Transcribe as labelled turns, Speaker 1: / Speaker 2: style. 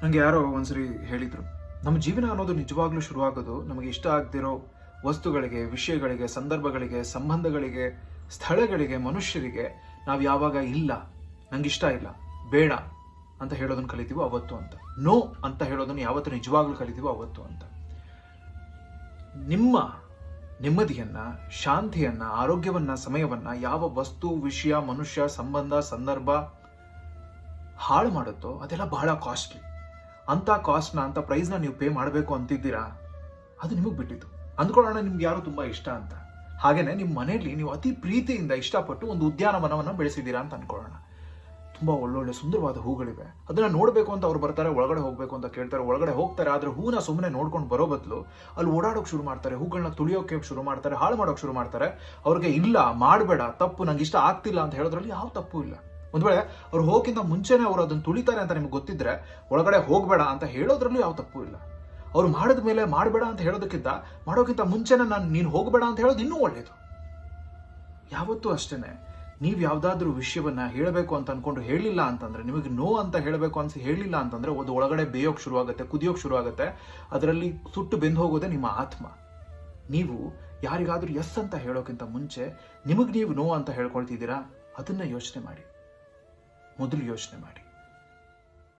Speaker 1: ನನಗೆ ಯಾರೋ ಒಂದ್ಸರಿ ಹೇಳಿದರು, ನಮ್ಮ ಜೀವನ ಅನ್ನೋದು ನಿಜವಾಗ್ಲೂ ಶುರುವಾಗೋದು ನಮಗೆ ಇಷ್ಟ ಆಗದಿರೋ ವಸ್ತುಗಳಿಗೆ, ವಿಷಯಗಳಿಗೆ, ಸಂದರ್ಭಗಳಿಗೆ, ಸಂಬಂಧಗಳಿಗೆ, ಸ್ಥಳಗಳಿಗೆ, ಮನುಷ್ಯರಿಗೆ ನಾವು ಯಾವಾಗ ಇಲ್ಲ, ನಂಗೆ ಇಷ್ಟ ಇಲ್ಲ, ಬೇಡ ಅಂತ ಹೇಳೋದನ್ನು ಕಲಿತೀವೋ ಅವತ್ತು ಅಂತ. ನೋ ಅಂತ ಹೇಳೋದನ್ನು ಯಾವತ್ತು ನಿಜವಾಗ್ಲೂ ಕಲಿತೀವೋ ಅವತ್ತು ಅಂತ. ನಿಮ್ಮ ನೆಮ್ಮದಿಯನ್ನ, ಶಾಂತಿಯನ್ನ, ಆರೋಗ್ಯವನ್ನ, ಸಮಯವನ್ನ ಯಾವ ವಸ್ತು, ವಿಷಯ, ಮನುಷ್ಯ, ಸಂಬಂಧ, ಸಂದರ್ಭ ಹಾಳು ಮಾಡುತ್ತೋ ಅದೆಲ್ಲ ಬಹಳ ಕಾಸ್ಟ್ಲಿ. ಅಂತ ಕಾಸ್ಟ್ನ, ಅಂತ ಪ್ರೈಸ್ನ ನೀವು ಪೇ ಮಾಡಬೇಕು ಅಂತಿದ್ದೀರಾ, ಅದು ನಿಮಗೆ ಬಿಟ್ಟಿದ್ದು. ಅಂದ್ಕೊಳ್ಳೋಣ ನಿಮ್ಗೆ ಯಾರು ತುಂಬಾ ಇಷ್ಟ ಅಂತ. ಹಾಗೇನೆ ನಿಮ್ಮ ಮನೆಯಲ್ಲಿ ನೀವು ಅತಿ ಪ್ರೀತಿಯಿಂದ ಇಷ್ಟಪಟ್ಟು ಒಂದು ಉದ್ಯಾನವನವನ್ನು ಬೆಳೆಸಿದ್ದೀರಾ ಅಂತ ಅನ್ಕೊಳ್ಳೋಣ. ತುಂಬಾ ಒಳ್ಳೊಳ್ಳೆ ಸುಂದರವಾದ ಹೂಗಳಿವೆ. ಅದನ್ನ ನೋಡಬೇಕು ಅಂತ ಅವ್ರು ಬರ್ತಾರೆ, ಒಳಗಡೆ ಹೋಗ್ಬೇಕು ಅಂತ ಕೇಳ್ತಾರೆ, ಒಳಗಡೆ ಹೋಗ್ತಾರೆ. ಆದ್ರೆ ಹೂನ ಸುಮ್ಮನೆ ನೋಡ್ಕೊಂಡು ಬರೋ ಬದಲು ಅಲ್ಲಿ ಓಡಾಡೋಕೆ ಶುರು ಮಾಡ್ತಾರೆ, ಹೂಗಳನ್ನ ತುಳಿಯೋಕೆ ಶುರು ಮಾಡ್ತಾರೆ, ಹಾಳು ಮಾಡೋಕೆ ಶುರು ಮಾಡ್ತಾರೆ. ಅವ್ರಿಗೆ ಇಲ್ಲ, ಮಾಡಬೇಡ, ತಪ್ಪು, ನಂಗೆ ಇಷ್ಟ ಆಗ್ತಿಲ್ಲ ಅಂತ ಹೇಳೋದ್ರಲ್ಲಿ ಯಾವ ತಪ್ಪು ಇಲ್ಲ. ಒಂದ್ ವೇಳೆ ಅವ್ರು ಹೋಗಿಂತ ಮುಂಚೆನೆ ಅವ್ರು ಅದನ್ನ ತುಳಿತಾರೆ ಅಂತ ನಿಮ್ಗೆ ಗೊತ್ತಿದ್ರೆ ಒಳಗಡೆ ಹೋಗ್ಬೇಡ ಅಂತ ಹೇಳೋದ್ರಲ್ಲೂ ಯಾವ ತಪ್ಪು ಇಲ್ಲ. ಅವ್ರು ಮಾಡಿದ ಮೇಲೆ ಮಾಡಬೇಡ ಅಂತ ಹೇಳೋದಕ್ಕಿಂತ ಮಾಡೋಕ್ಕಿಂತ ಮುಂಚೆನೆ ನೀನು ಹೋಗಬೇಡ ಅಂತ ಹೇಳೋದು ಇನ್ನೂ ಒಳ್ಳೇದು. ಯಾವತ್ತೂ ಅಷ್ಟೇನೆ, ನೀವು ಯಾವ್ದಾದ್ರು ವಿಷಯವನ್ನ ಹೇಳಬೇಕು ಅಂತ ಅನ್ಕೊಂಡು ಹೇಳಿಲ್ಲ ಅಂತಂದ್ರೆ, ನಿಮಗೆ ನೋ ಅಂತ ಹೇಳಬೇಕು ಅನ್ಸಿ ಹೇಳಿಲ್ಲ ಅಂತಂದ್ರೆ ಅದು ಒಳಗಡೆ ಬೇಯೋಕ್ ಶುರು ಆಗುತ್ತೆ, ಕುದಿಯೋಕ್ ಶುರು ಆಗುತ್ತೆ. ಅದರಲ್ಲಿ ಸುಟ್ಟು ಬೆಂದು ಹೋಗೋದೇ ನಿಮ್ಮ ಆತ್ಮ. ನೀವು ಯಾರಿಗಾದ್ರೂ ಎಸ್ ಅಂತ ಹೇಳೋಕ್ಕಿಂತ ಮುಂಚೆ ನಿಮಗೆ ನೀವು ನೋ ಅಂತ ಹೇಳ್ಕೊಳ್ತಿದ್ದೀರಾ, ಅದನ್ನ ಯೋಚನೆ ಮಾಡಿ, ಮೊದಲು ಯೋಚನೆ ಮಾಡಿ.